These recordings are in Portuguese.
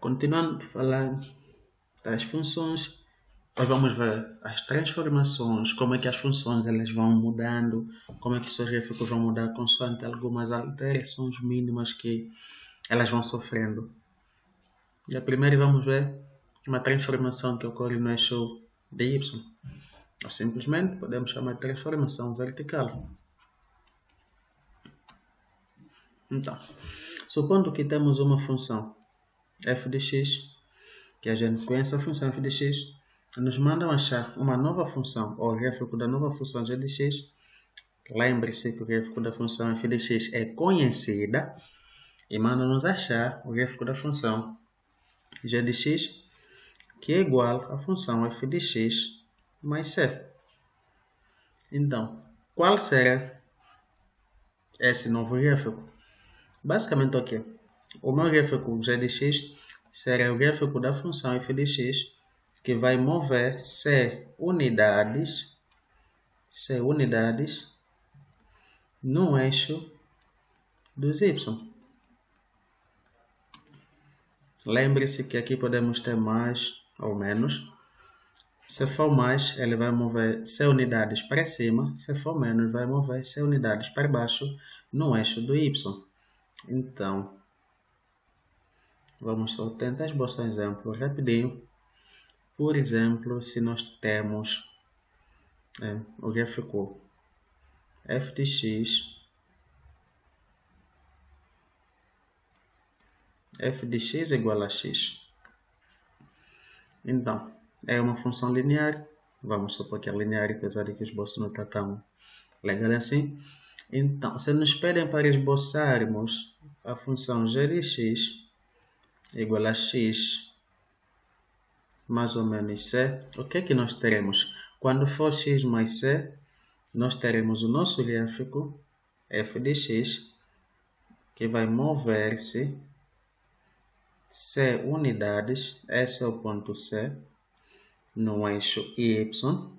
Continuando a falar das funções, nós vamos ver as transformações, como é que as funções elas vão mudando, como é que os seus gráficos vão mudar consoante algumas alterações mínimas que elas vão sofrendo. E a primeira vamos ver uma transformação que ocorre no eixo de y. Ou simplesmente podemos chamar de transformação vertical. Então, supondo que temos uma função f de x, que a gente conhece a função f de x, nos mandam achar uma nova função, ou o gráfico da nova função g de x. Lembre-se que o gráfico da função f de x é conhecida, e mandam-nos achar o gráfico da função g de x, que é igual à função f de x mais c. Então, qual será esse novo gráfico? Basicamente o quê? O meu gráfico g de x será o gráfico da função f de x, que vai mover c unidades no eixo dos y. Lembre-se que aqui podemos ter mais ou menos. Se for mais, ele vai mover c unidades para cima. Se for menos, vai mover c unidades para baixo no eixo do y. Então, vamos só tentar esboçar um exemplo rapidinho. Por exemplo, se nós temos o gráfico f de x igual a x. Então, é uma função linear. Vamos supor que é linear, apesar de que o esboço não está tão legal assim. Então, se nos pedem para esboçarmos a função g de x igual a x mais ou menos c, o que é que nós teremos? Quando for x mais c, nós teremos o nosso gráfico f de x, que vai mover-se c unidades, esse é o ponto C, no eixo y.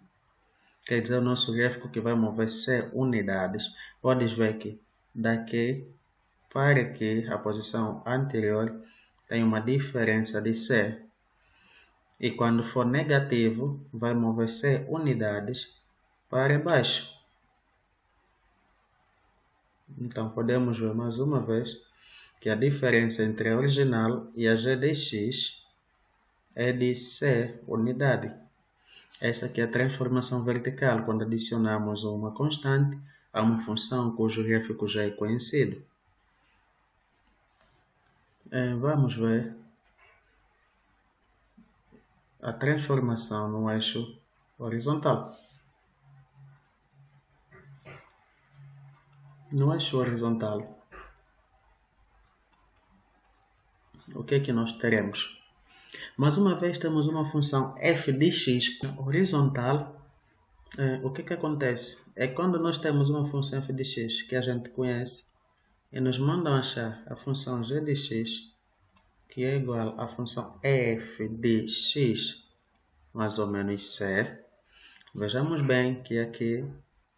Quer dizer, o nosso gráfico que vai mover c unidades. Podes ver que daqui para aqui, a posição anterior tem uma diferença de c. E quando for negativo, vai mover c unidades para baixo. Então, podemos ver mais uma vez que a diferença entre a original e a g de x é de c unidade. Essa aqui é a transformação vertical, quando adicionamos uma constante a uma função cujo gráfico já é conhecido. Vamos ver a transformação no eixo horizontal. No eixo horizontal, o que é que nós teremos? Mais uma vez temos uma função f de x horizontal. O que acontece? É quando nós temos uma função f de x que a gente conhece e nos mandam achar a função g de x, que é igual à função f de x mais ou menos c. Vejamos bem que aqui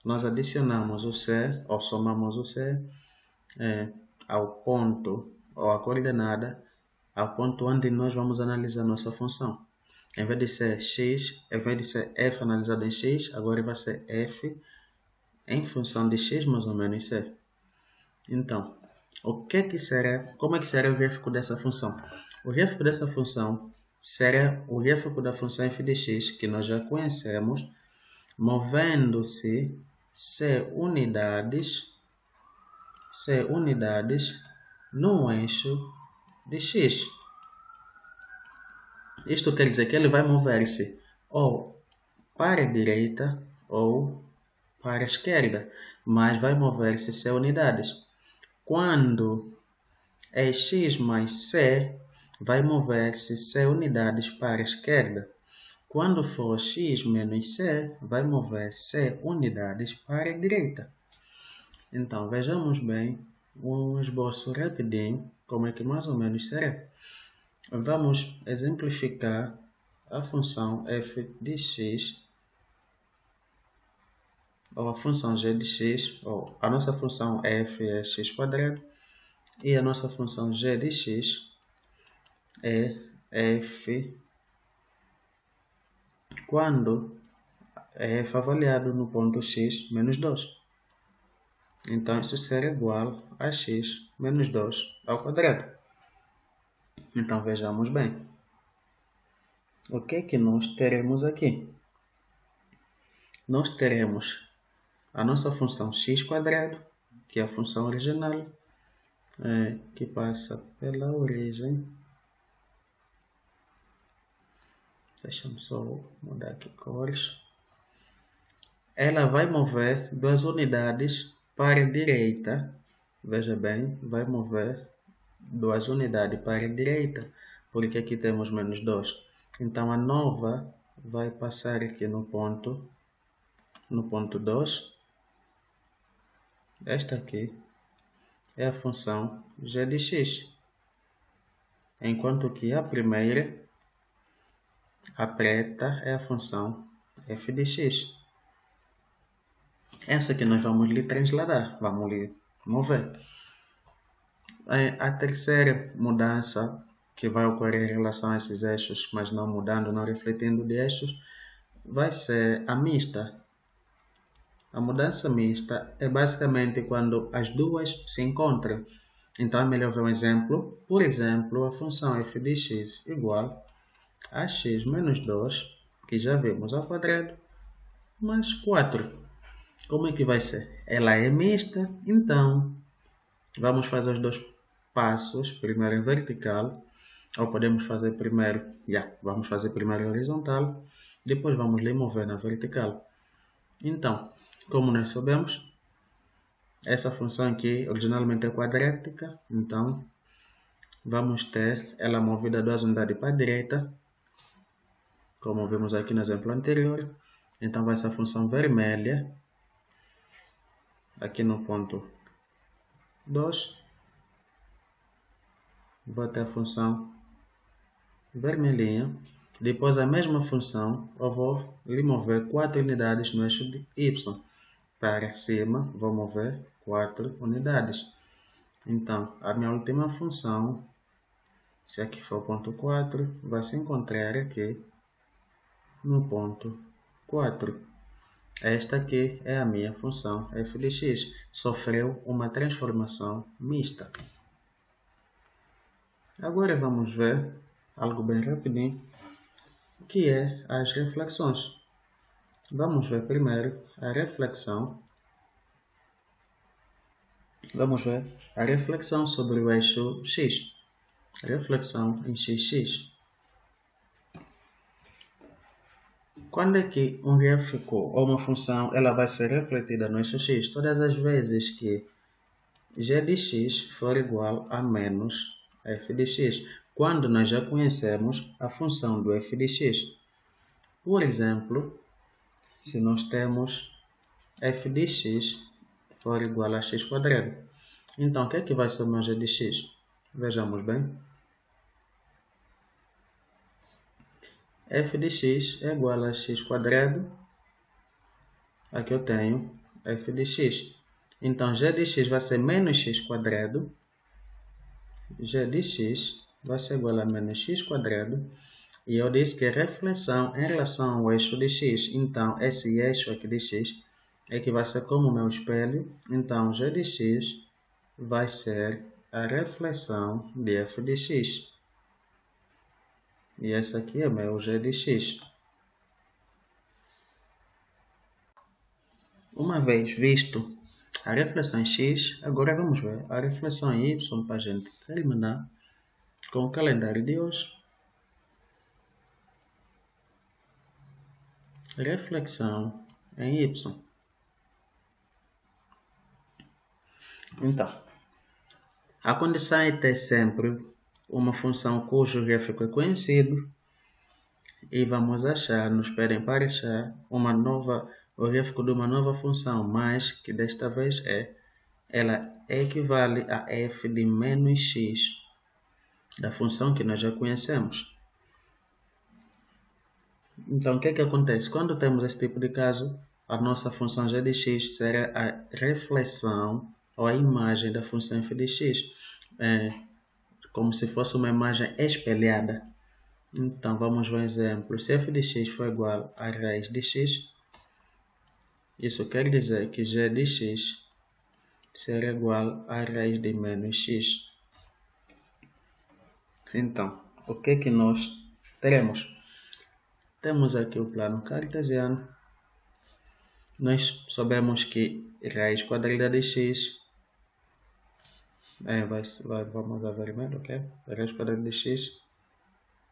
nós adicionamos o c, ou somamos o c, ao ponto, ou à coordenada, ao ponto onde nós vamos analisar nossa função. Em vez de ser x, em vez de ser f analisado em x, agora vai ser f em função de x mais ou menos c. Então, como é que será o gráfico dessa função? O gráfico dessa função será o gráfico da função f de x, que nós já conhecemos, movendo-se c unidades no eixo de x. Isto quer dizer que ele vai mover-se ou para a direita ou para a esquerda, mas vai mover-se c unidades. Quando é x mais c, vai mover-se c unidades para a esquerda. Quando for x menos c, vai mover c unidades para a direita. Então, vejamos bem um esboço rapidinho, como é que mais ou menos será. Vamos exemplificar a função f de x, ou a função g de x, ou a nossa função f é x² e a nossa função g de x é f quando é f avaliado no ponto x menos 2. Então, isso será igual a x menos 2 ao quadrado. Então, vejamos bem. O que é que nós teremos aqui? Nós teremos a nossa função x quadrado, que é a função original, que passa pela origem. Deixa-me só mudar aqui cores. Ela vai mover duas unidades para a direita. Veja bem, vai mover duas unidades para a direita, porque aqui temos menos 2. Então, a nova vai passar aqui no ponto 2. Esta aqui é a função g de x, enquanto que a primeira, a preta, é a função f de x. Essa que nós vamos lhe transladar, vamos lhe mover. A terceira mudança que vai ocorrer em relação a esses eixos, mas não mudando, não refletindo de eixos, vai ser a mista. A mudança mista é basicamente quando as duas se encontram. Então é melhor ver um exemplo. Por exemplo, a função f de x igual a x menos 2, que já vimos ao quadrado, mais 4. Como é que vai ser? Ela é mista, então vamos fazer os dois passos, primeiro em vertical, ou podemos fazer primeiro, vamos fazer primeiro em horizontal, depois vamos lhe mover na vertical. Então, como nós sabemos, essa função aqui originalmente é quadrática, então vamos ter ela movida duas unidades para a direita, como vimos aqui no exemplo anterior. Então vai ser a função vermelha, aqui no ponto 2, vou ter a função vermelhinha. Depois a mesma função, eu vou lhe mover 4 unidades no eixo de y. Para cima, vou mover 4 unidades. Então, a minha última função, se aqui for o ponto 4, vai se encontrar aqui no ponto 4. Esta aqui é a minha função f de x. Sofreu uma transformação mista. Agora vamos ver algo bem rapidinho, que é as reflexões. Vamos ver primeiro a reflexão. Vamos ver a reflexão sobre o eixo x. Reflexão em xx. Quando é que um gráfico ou uma função ela vai ser refletida no eixo x? Todas as vezes que g de x for igual a menos f de x, quando nós já conhecemos a função do f de x. Por exemplo, se nós temos f de x for igual a x quadrado, então o que é que vai ser o meu g de x? Vejamos bem. F de x é igual a x quadrado. Aqui eu tenho f de x. Então, g de x vai ser menos x quadrado. G de x vai ser igual a menos x quadrado. E eu disse que é reflexão em relação ao eixo de x. Então, esse eixo aqui de x é que vai ser como o meu espelho. Então, g de x vai ser a reflexão de f de x. E esse aqui é o meu g de x. Uma vez visto a reflexão em x, agora vamos ver a reflexão em y para a gente terminar com o calendário de hoje. Reflexão em y. Então, a condição é ter sempre uma função cujo gráfico é conhecido e vamos nos pedem para achar o gráfico de uma nova função, mas que desta vez ela equivale a f de menos x, da função que nós já conhecemos. Então, o que é que acontece? Quando temos esse tipo de caso, a nossa função g de x será a reflexão ou a imagem da função f de x. como se fosse uma imagem espelhada. Então, vamos ver um exemplo. Se f de x for igual a raiz de x, isso quer dizer que g de x será igual a raiz de menos x. Então, o que é que nós teremos? Temos aqui o plano cartesiano. Nós sabemos que raiz quadrada de x, vamos a vermelho, ok? Raiz quadrada de x,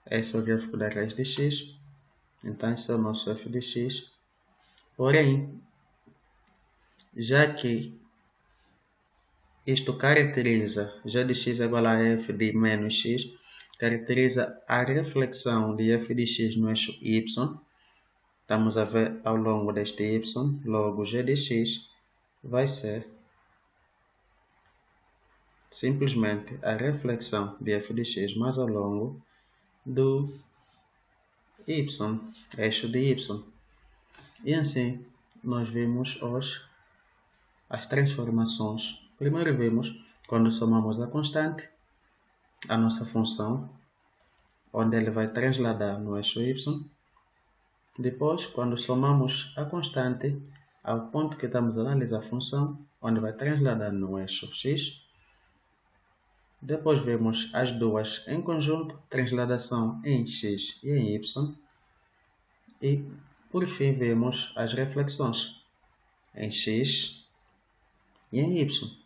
esse é o gráfico da raiz de x. Então, esse é o nosso f de x. Porém, já que isto caracteriza g de x igual a f de menos x, caracteriza a reflexão de f de x no eixo y. Estamos a ver ao longo deste y, logo g de x vai ser simplesmente a reflexão de f de x mais ao longo do y, eixo de y. E assim, nós vimos as transformações. Primeiro vimos quando somamos a constante, a nossa função, onde ele vai trasladar no eixo y. Depois, quando somamos a constante ao ponto que estamos a analisar a função, onde vai trasladar no eixo x. Depois vemos as duas em conjunto, transladação em x e em y. E, por fim, vemos as reflexões em x e em y.